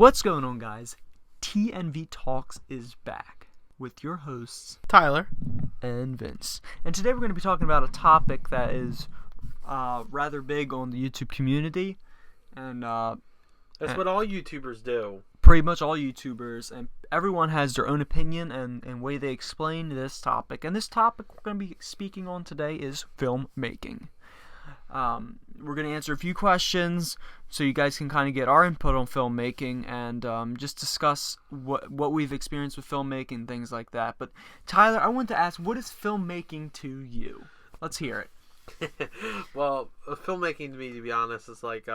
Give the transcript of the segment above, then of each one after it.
What's going on, guys? TNV Talks is back with your hosts, Tyler and Vince. And today we're going to be talking about a topic that is rather big on the YouTube community. And that's what all YouTubers do. Pretty much all YouTubers, and everyone has their own opinion and way they explain this topic. And this topic we're going to be speaking on today is filmmaking. We're going to answer a few questions so you guys can kind of get our input on filmmaking and just discuss what we've experienced with filmmaking, things like that. But Tyler, I want to ask, what is filmmaking to you? Let's hear it. Well, filmmaking to me, to be honest, is like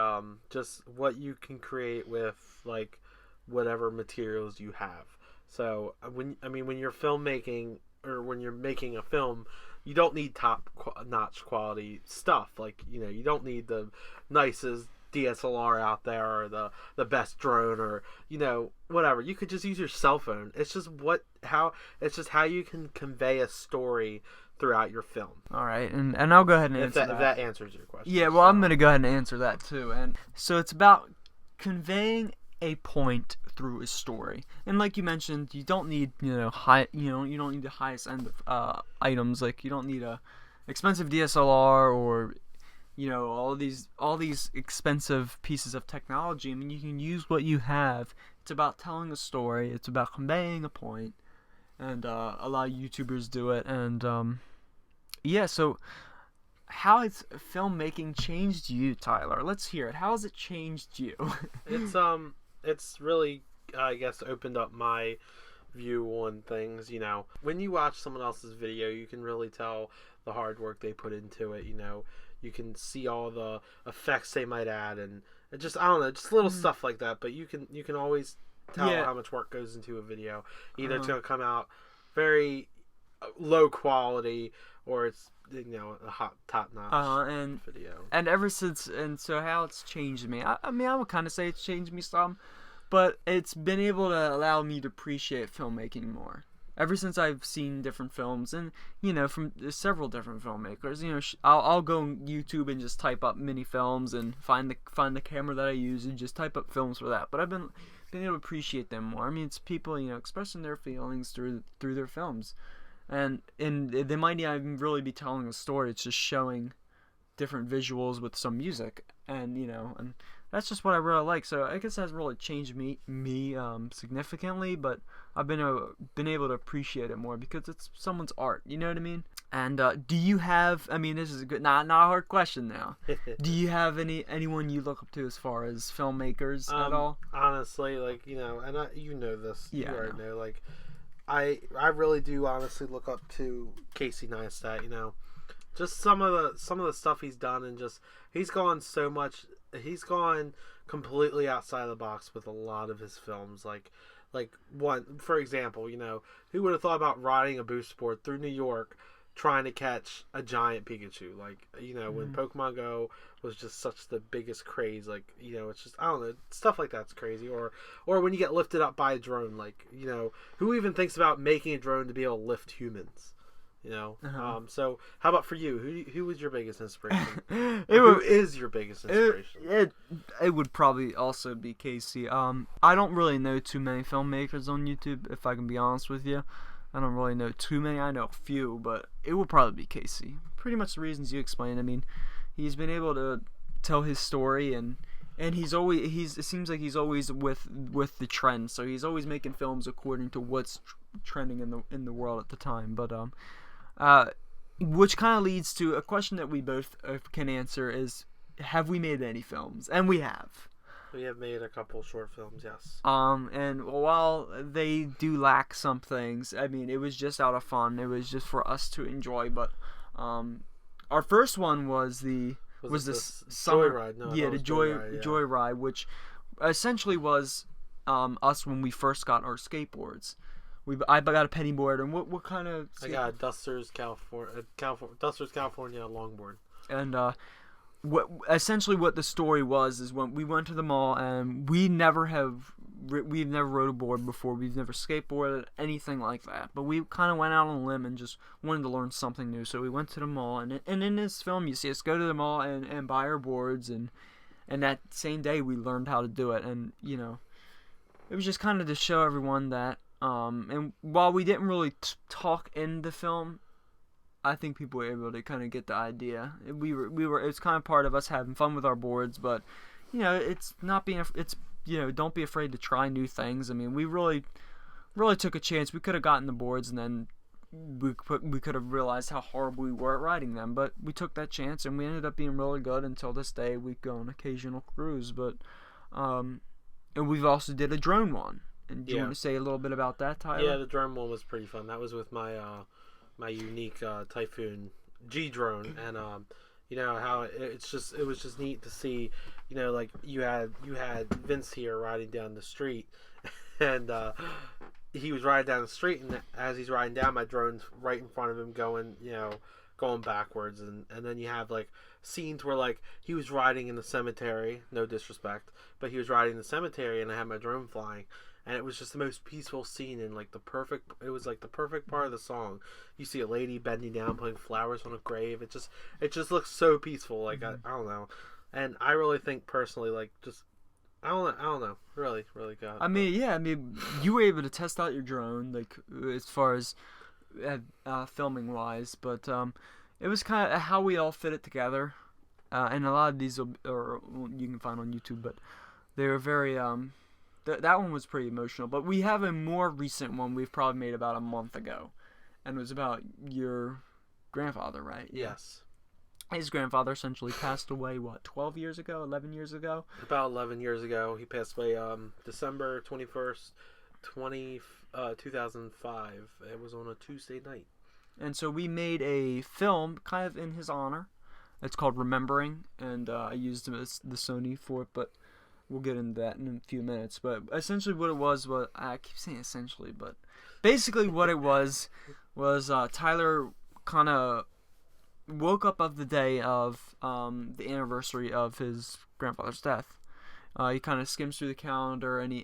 just what you can create with like whatever materials you have. So when you're filmmaking or when you're making a film, you don't need top-notch quality stuff. Like, you don't need the nicest DSLR out there or the best drone or, whatever. You could just use your cell phone. It's just how you can convey a story throughout your film. All right, and I'll go ahead and answer that. If that answers your question. Yeah, well, I'm going to go ahead and answer that too. And so it's about conveying a point through a story, and like you mentioned, you don't need you don't need the highest end of items. Like, you don't need a expensive DSLR or all these expensive pieces of technology. I mean, you can use what you have. It's about telling a story. It's about conveying a point, and a lot of YouTubers do it. And so how has filmmaking changed you, Tyler? Let's hear it. How has it changed you? It's really, I guess, opened up my view on things. When you watch someone else's video, you can really tell the hard work they put into it. You can see all the effects they might add, and just, I don't know, just little stuff like that. But you can always tell how much work goes into a video. Either it's going to come out very low quality, or it's a hot top-notch video. And ever since, so how it's changed me. I mean, I would kind of say it's changed me some, but it's been able to allow me to appreciate filmmaking more. Ever since I've seen different films, and from several different filmmakers, I'll go on YouTube and just type up mini films and find the camera that I use and just type up films for that. But I've been able to appreciate them more. I mean, it's people expressing their feelings through their films. And they might not even really be telling a story. It's just showing different visuals with some music, and and that's just what I really like. So I guess it hasn't really changed me significantly, but I've been able to appreciate it more because it's someone's art. You know what I mean? And do you have? I mean, this is a good, not a hard question now. Do you have anyone you look up to as far as filmmakers at all? Honestly, like and this. Yeah, you already know, like. I really do honestly look up to Casey Neistat, just some of the stuff he's done, and just he's gone completely outside of the box with a lot of his films. Like one, for example, who would have thought about riding a boost board through New York trying to catch a giant Pikachu? Like, when Pokemon Go was just such the biggest craze, like, it's just, I don't know, stuff like that's crazy. Or when you get lifted up by a drone, like, who even thinks about making a drone to be able to lift humans? So how about for you? Who was your biggest inspiration? Who is your biggest inspiration? It would probably also be Casey. I don't really know too many filmmakers on YouTube, if I can be honest with you. I don't really know too many. I know a few, but it would probably be Casey. Pretty much the reasons you explained. I mean, he's been able to tell his story, and it seems like he's always with the trend. So he's always making films according to what's trending in the world at the time. But which kind of leads to a question that we both can answer is, have we made any films? And we have. We have made a couple short films, yes. And while they do lack some things, I mean, it was just out of fun. It was just for us to enjoy. But our first one was the summer Joyride. No, the Joyride, which essentially was us when we first got our skateboards. I got a penny board, and what kind of? I got a Dusters California longboard. And what the story was is, when we went to the mall, and we've never rode a board before, we've never skateboarded, anything like that, but we kind of went out on a limb and just wanted to learn something new. So we went to the mall, and in this film you see us go to the mall and buy our boards, and that same day we learned how to do it. And it was just kind of to show everyone that, and while we didn't really talk in the film, I think people were able to kind of get the idea. We were. It was kind of part of us having fun with our boards, but it's not being. It's don't be afraid to try new things. I mean, we really took a chance. We could have gotten the boards, and then we could have realized how horrible we were at riding them. But we took that chance, and we ended up being really good. Until this day, we go on occasional cruise, but and we've also did a drone one. And do you want to say a little bit about that, Tyler? Yeah, the drone one was pretty fun. That was with my my unique Typhoon G drone, and how it was just neat to see, like you had Vince here riding down the street, and he was riding down the street, and as he's riding down, my drone's right in front of him going backwards, and then you have like scenes where like he was riding in the cemetery, no disrespect, but he was riding in the cemetery, and I had my drone flying. And it was just the most peaceful scene, and like it was like the perfect part of the song. You see a lady bending down, putting flowers on a grave. It just looks so peaceful. Like I don't know, and I really think personally, like just I don't know, really good. I mean, you were able to test out your drone, like as far as filming wise, but it was kind of how we all fit it together, and a lot of these you can find on YouTube, but they were very that one was pretty emotional. But we have a more recent one we've probably made about a month ago. And it was about your grandfather, right? Yes. His grandfather essentially passed away, 12 years ago? 11 years ago? About 11 years ago. He passed away December 21st, 2005. It was on a Tuesday night. And so we made a film kind of in his honor. It's called Remembering. And I used the Sony for it, but we'll get into that in a few minutes. But essentially what it was, I keep saying essentially, but basically what it was Tyler kind of woke up of the day of the anniversary of his grandfather's death. He kind of skims through the calendar, and he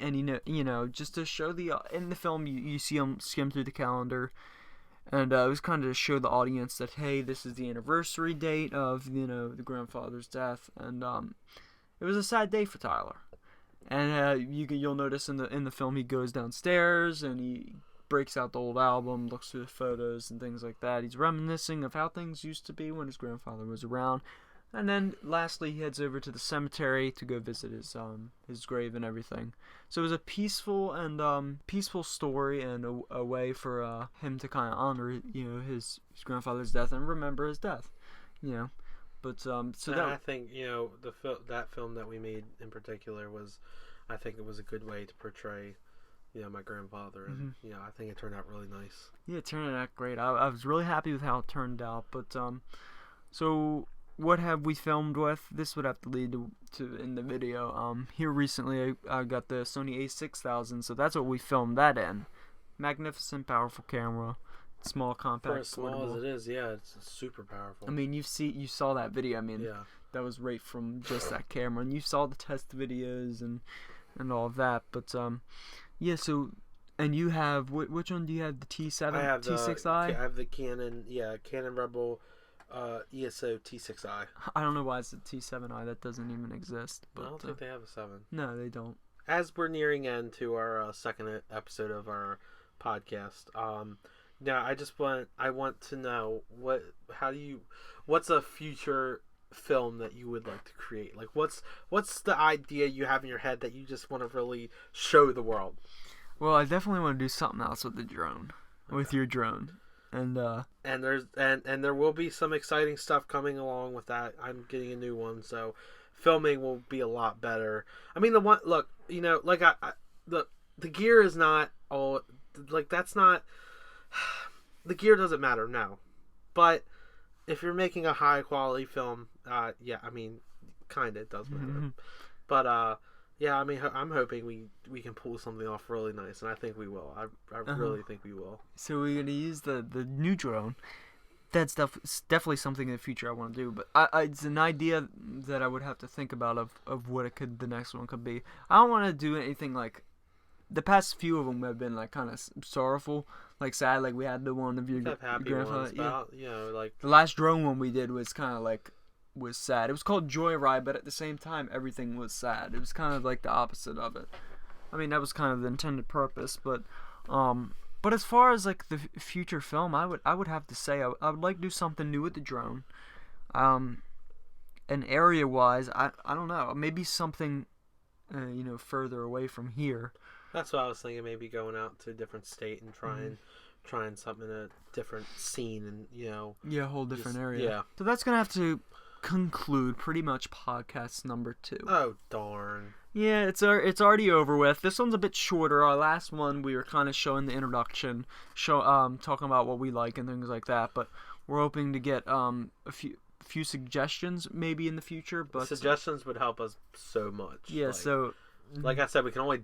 just to show in the film you see him skim through the calendar, and it was kind of to show the audience that, hey, this is the anniversary date of the grandfather's death, and it was a sad day for Tyler. And you'll notice in the film he goes downstairs and he breaks out the old album, looks through the photos and things like that. He's reminiscing of how things used to be when his grandfather was around. And then lastly he heads over to the cemetery to go visit his grave and everything. So it was a peaceful story, and a way for him to kind of honor his grandfather's death and remember his death. But I think that film that we made in particular I think it was a good way to portray my grandfather, and I think it turned out really nice. Yeah, it turned out great. I was really happy with how it turned out. But so what have we filmed with? This would have to lead to in the video. Here recently I got the Sony A6000, so that's what we filmed that in. Magnificent, powerful camera. Small, compact, for as small portable. as it is, yeah, it's super powerful. I mean, you saw that video. I mean, yeah, that was right from just that camera, and you saw the test videos and all of that. But so, and you have which one do you have? The T7, I have T6i. I have the Canon Rebel ESO T6i. I don't know why it's a T7i. That doesn't even exist. But I don't think they have a 7. No, they don't. As we're nearing end to our second episode of our podcast, now I want to know what's a future film that you would like to create? Like what's the idea you have in your head that you just want to really show the world? Well, I definitely want to do something else with the drone. Okay. With your drone. And there will be some exciting stuff coming along with that. I'm getting a new one, so filming will be a lot better. I mean, the gear is not all, like, that's not, the gear doesn't matter now, but if you're making a high quality film, I mean, kind of it does matter. Mm-hmm. But I mean, I'm hoping we can pull something off really nice, and I think we will. I really think we will. So we're gonna use the new drone. That's definitely something in the future I want to do, but it's an idea that I would have to think about of what the next one could be. I don't want to do anything like, the past few of them have been like kind of sorrowful, like sad. Like we had the one of your grandfather. Like the last drone one we did was kind of like was sad. It was called Joyride, but at the same time everything was sad. It was kind of like the opposite of it. I mean, that was kind of the intended purpose, but as far as like the future film, I would have to say I would like to do something new with the drone. Um, and area wise, I don't know, maybe something further away from here. That's what I was thinking. Maybe going out to a different state and trying something in a different scene, and Yeah, a whole different just, area. yeah. So that's gonna have to conclude pretty much podcast number 2. Oh darn. Yeah, it's already over with. This one's a bit shorter. Our last one we were kind of showing the introduction, talking about what we like and things like that. But we're hoping to get a few suggestions maybe in the future. But Suggestions would help us so much. Yeah. Like I said, we can only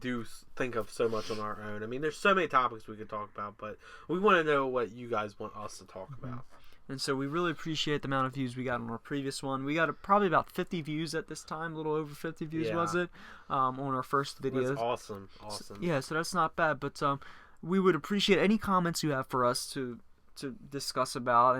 think of so much on our own. I mean, there's so many topics we could talk about, but we want to know what you guys want us to talk about. And so we really appreciate the amount of views we got on our previous one. We got probably about 50 views at this time, a little over 50 views, Yeah. was it? On our first video. That's awesome. Yeah, so that's not bad. But we would appreciate any comments you have for us to discuss about,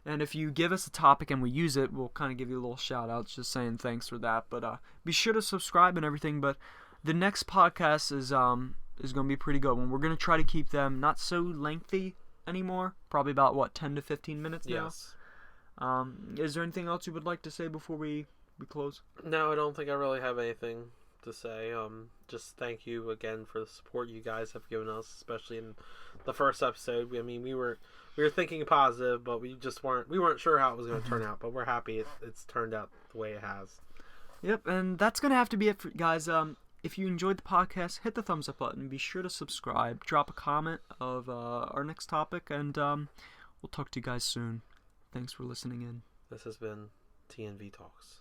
and if you give us a topic and we use it, we'll kind of give you a little shout out, just saying thanks for that. But be sure to subscribe and everything. But the next podcast is going to be a pretty good one. We're going to try to keep them not so lengthy anymore. Probably about 10 to 15 minutes now. Yes. Is there anything else you would like to say before we close? No, I don't think I really have anything to say. Just thank you again for the support you guys have given us, especially in the first episode. I mean, we were thinking positive, but we weren't sure how it was going to turn out. But we're happy it's turned out the way it has. Yep, and that's going to have to be it for guys. If you enjoyed the podcast, hit the thumbs up button. Be sure to subscribe. Drop a comment of our next topic, and we'll talk to you guys soon. Thanks for listening in. This has been TNV Talks.